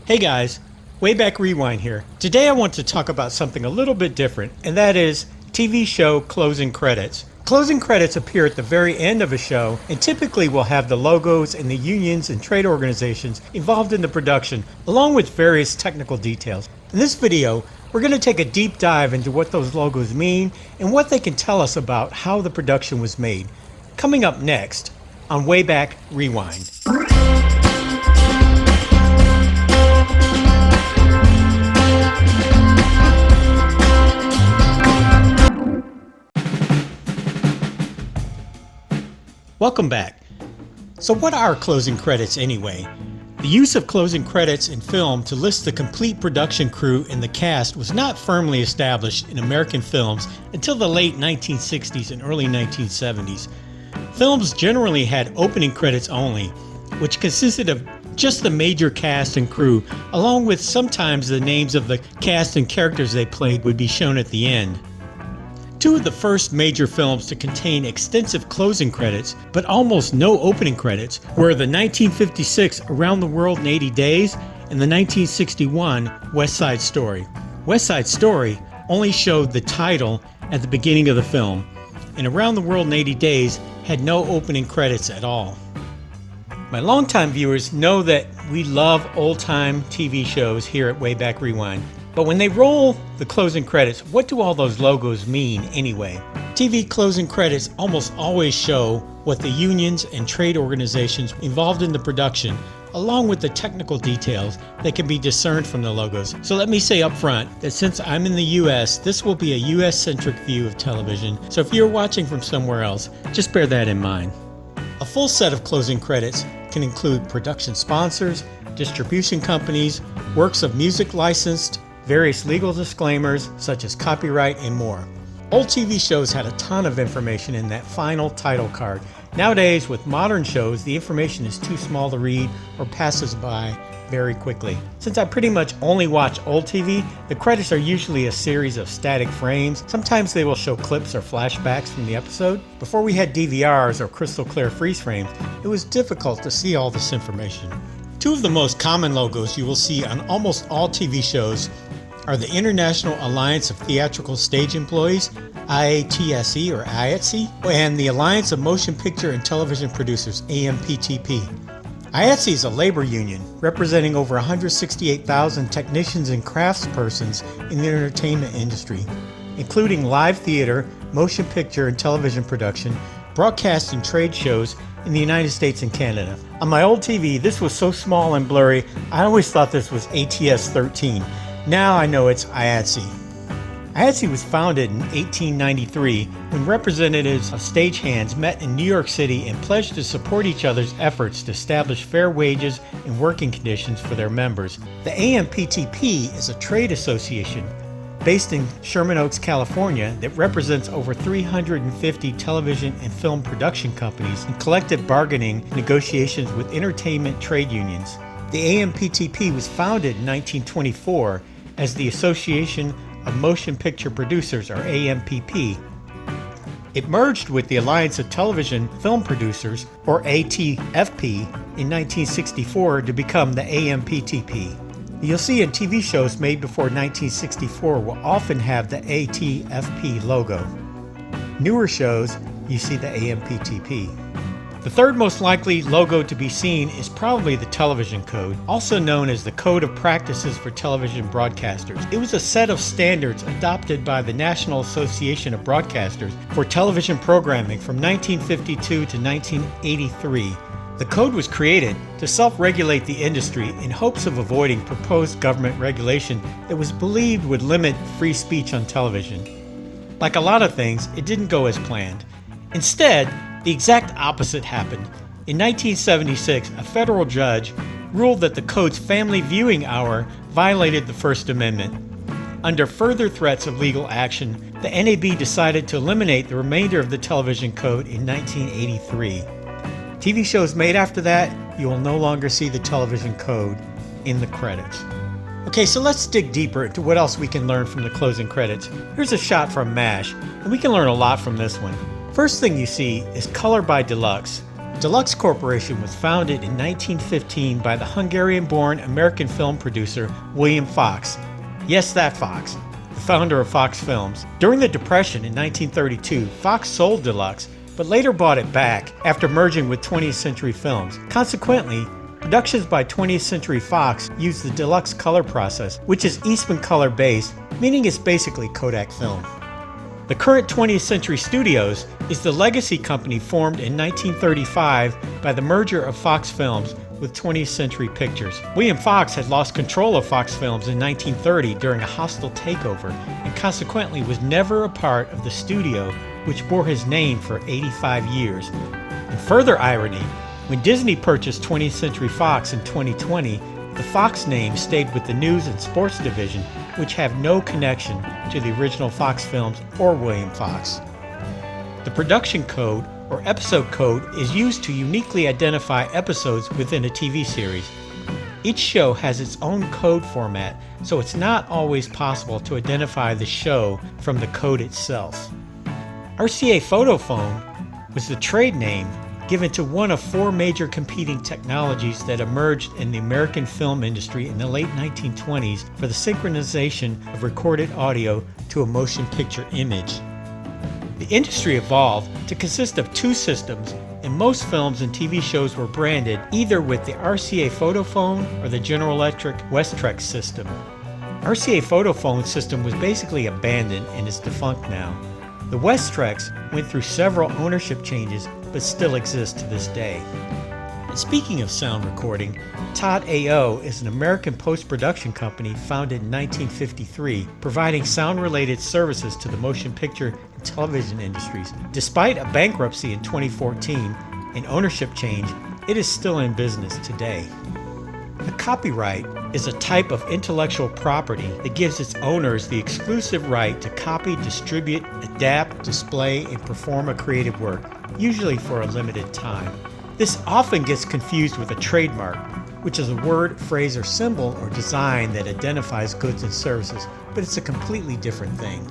Hey guys, Wayback Rewind here. Today I want to talk about something a little bit different, and that is TV show closing credits. Closing credits appear at the very end of a show and typically will have the logos and the unions and trade organizations involved in the production, along with various technical details. In this video, we're going to take a deep dive into what those logos mean and what they can tell us about how the production was made. Coming up next on Wayback Rewind. Welcome back. So what are closing credits anyway? The use of closing credits in film to list the complete production crew and the cast was not firmly established in American films until the late 1960s and early 1970s. Films generally had opening credits only, which consisted of just the major cast and crew, along with sometimes the names of the cast and characters they played would be shown at the end. Two of the first major films to contain extensive closing credits, but almost no opening credits, were the 1956 Around the World in 80 Days and the 1961 West Side Story. West Side Story only showed the title at the beginning of the film, and Around the World in 80 Days had no opening credits at all. My longtime viewers know that we love old-time TV shows here at Wayback Rewind. But when they roll the closing credits, what do all those logos mean anyway? TV closing credits almost always show what the unions and trade organizations involved in the production, along with the technical details that can be discerned from the logos. So let me say up front that since I'm in the US, this will be a US-centric view of television. So if you're watching from somewhere else, just bear that in mind. A full set of closing credits can include production sponsors, distribution companies, works of music licensed, various legal disclaimers such as copyright and more. Old TV shows had a ton of information in that final title card. Nowadays, with modern shows, the information is too small to read or passes by very quickly. Since I pretty much only watch old TV, the credits are usually a series of static frames. Sometimes they will show clips or flashbacks from the episode. Before we had DVRs or crystal clear freeze frames, it was difficult to see all this information. Two of the most common logos you will see on almost all TV shows are the International Alliance of Theatrical Stage Employees, IATSE or IATSE, and the Alliance of Motion Picture and Television Producers, AMPTP. IATSE is a labor union representing over 168,000 technicians and craftspersons in the entertainment industry, including live theater, motion picture and television production, broadcasting trade shows in the United States and Canada. On my old TV, this was so small and blurry, I always thought this was ATS 13. Now I know it's IATSE. IATSE was founded in 1893 when representatives of stagehands met in New York City and pledged to support each other's efforts to establish fair wages and working conditions for their members. The AMPTP is a trade association based in Sherman Oaks, California that represents over 350 television and film production companies in collective bargaining negotiations with entertainment trade unions. The AMPTP was founded in 1924 as the Association of Motion Picture Producers, or AMPP. It merged with the Alliance of Television Film Producers, or ATFP, in 1964 to become the AMPTP. You'll see in TV shows made before 1964 will often have the ATFP logo. Newer shows, you see the AMPTP. The third most likely logo to be seen is probably the Television Code, also known as the Code of Practices for Television Broadcasters. It was a set of standards adopted by the National Association of Broadcasters for television programming from 1952 to 1983. The code was created to self-regulate the industry in hopes of avoiding proposed government regulation that was believed would limit free speech on television. Like a lot of things, it didn't go as planned. Instead, the exact opposite happened. In 1976, a federal judge ruled that the code's family viewing hour violated the First Amendment. Under further threats of legal action, the NAB decided to eliminate the remainder of the television code in 1983. TV shows made after that, you will no longer see the television code in the credits. Okay, so let's dig deeper into what else we can learn from the closing credits. Here's a shot from MASH, and we can learn a lot from this one. First thing you see is Color by Deluxe. Deluxe Corporation was founded in 1915 by the Hungarian-born American film producer William Fox. Yes, that Fox, the founder of Fox Films. During the Depression in 1932, Fox sold Deluxe, but later bought it back after merging with 20th Century Films. Consequently, productions by 20th Century Fox use the Deluxe color process, which is Eastman color based, meaning it's basically Kodak film. The current 20th Century Studios is the legacy company formed in 1935 by the merger of Fox Films with 20th Century Pictures. William Fox had lost control of Fox Films in 1930 during a hostile takeover and consequently was never a part of the studio which bore his name for 85 years. In further irony, when Disney purchased 20th Century Fox in 2020, the Fox name stayed with the news and sports division, which have no connection to the original Fox Films or William Fox. The production code or episode code is used to uniquely identify episodes within a TV series. Each show has its own code format, so it's not always possible to identify the show from the code itself. RCA Photophone was the trade name given to one of four major competing technologies that emerged in the American film industry in the late 1920s for the synchronization of recorded audio to a motion picture image. The industry evolved to consist of two systems, and most films and TV shows were branded either with the RCA Photophone or the General Electric Westrex system. RCA Photophone system was basically abandoned and is defunct now. The Westrex went through several ownership changes but still exists to this day. And speaking of sound recording, Todd A.O. is an American post-production company founded in 1953, providing sound-related services to the motion picture and television industries. Despite a bankruptcy in 2014 and ownership change, it is still in business today. A copyright is a type of intellectual property that gives its owners the exclusive right to copy, distribute, adapt, display, and perform a creative work, usually for a limited time. This often gets confused with a trademark, which is a word, phrase, or symbol or design that identifies goods and services, but it's a completely different thing.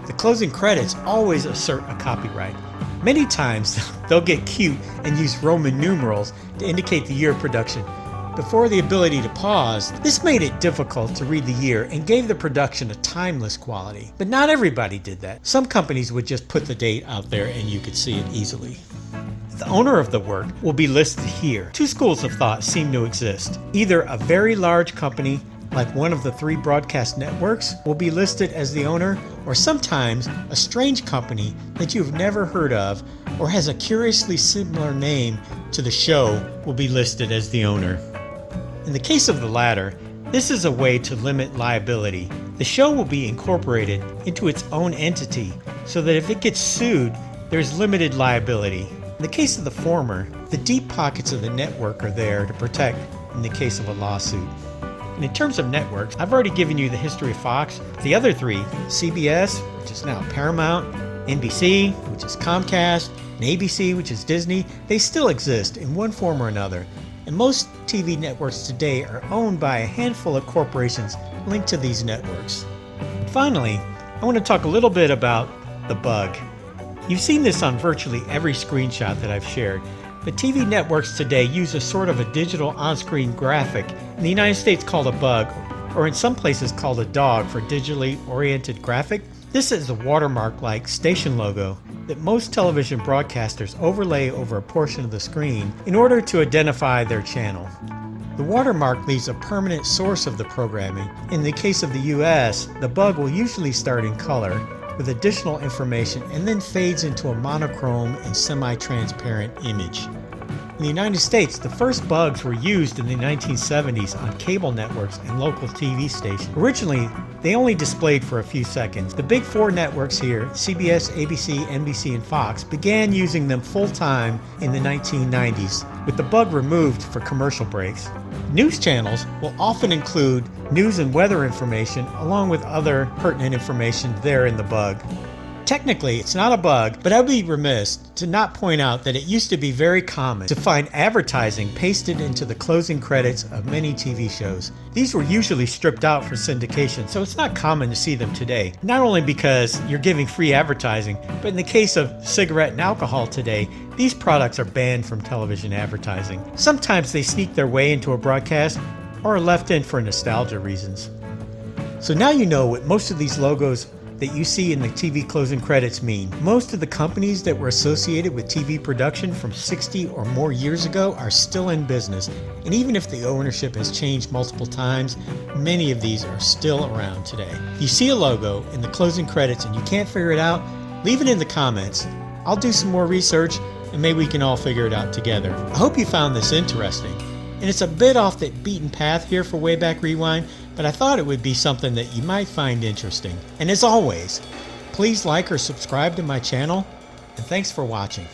The closing credits always assert a copyright. Many times, they'll get cute and use Roman numerals to indicate the year of production. Before the ability to pause, this made it difficult to read the year and gave the production a timeless quality. But not everybody did that. Some companies would just put the date out there and you could see it easily. The owner of the work will be listed here. Two schools of thought seem to exist. Either a very large company, like one of the three broadcast networks, will be listed as the owner, or sometimes a strange company that you've never heard of or has a curiously similar name to the show will be listed as the owner. In the case of the latter, this is a way to limit liability. The show will be incorporated into its own entity so that if it gets sued, there's limited liability. In the case of the former, the deep pockets of the network are there to protect in the case of a lawsuit. And in terms of networks, I've already given you the history of Fox. The other three, CBS, which is now Paramount, NBC, which is Comcast, and ABC, which is Disney, they still exist in one form or another. And most TV networks today are owned by a handful of corporations linked to these networks. Finally, I want to talk a little bit about the bug. You've seen this on virtually every screenshot that I've shared, but TV networks today use a sort of a digital on-screen graphic, in the United States called a bug, or in some places called a dog for digitally oriented graphic. This is a watermark-like station logo that most television broadcasters overlay over a portion of the screen in order to identify their channel. The watermark leaves a permanent source of the programming. In the case of the US, the bug will usually start in color with additional information and then fades into a monochrome and semi-transparent image. In the United States, the first bugs were used in the 1970s on cable networks and local TV stations. Originally, they only displayed for a few seconds. The big four networks here, CBS, ABC, NBC, and Fox, began using them full-time in the 1990s, with the bug removed for commercial breaks. News channels will often include news and weather information along with other pertinent information there in the bug. Technically, it's not a bug, but I'd be remiss to not point out that it used to be very common to find advertising pasted into the closing credits of many TV shows. These were usually stripped out for syndication, so it's not common to see them today. Not only because you're giving free advertising, but in the case of cigarette and alcohol today, these products are banned from television advertising. Sometimes they sneak their way into a broadcast or are left in for nostalgia reasons. So now you know what most of these logos that you see in the TV closing credits mean. Most of the companies that were associated with TV production from 60 or more years ago are still in business, and even if the ownership has changed multiple times, many of these are still around today. If you see a logo in the closing credits and you can't figure it out, leave it in the comments. I'll do some more research and maybe we can all figure it out together. I hope you found this interesting. And it's a bit off the beaten path here for Wayback Rewind, but I thought it would be something that you might find interesting. And as always, please like or subscribe to my channel, and thanks for watching.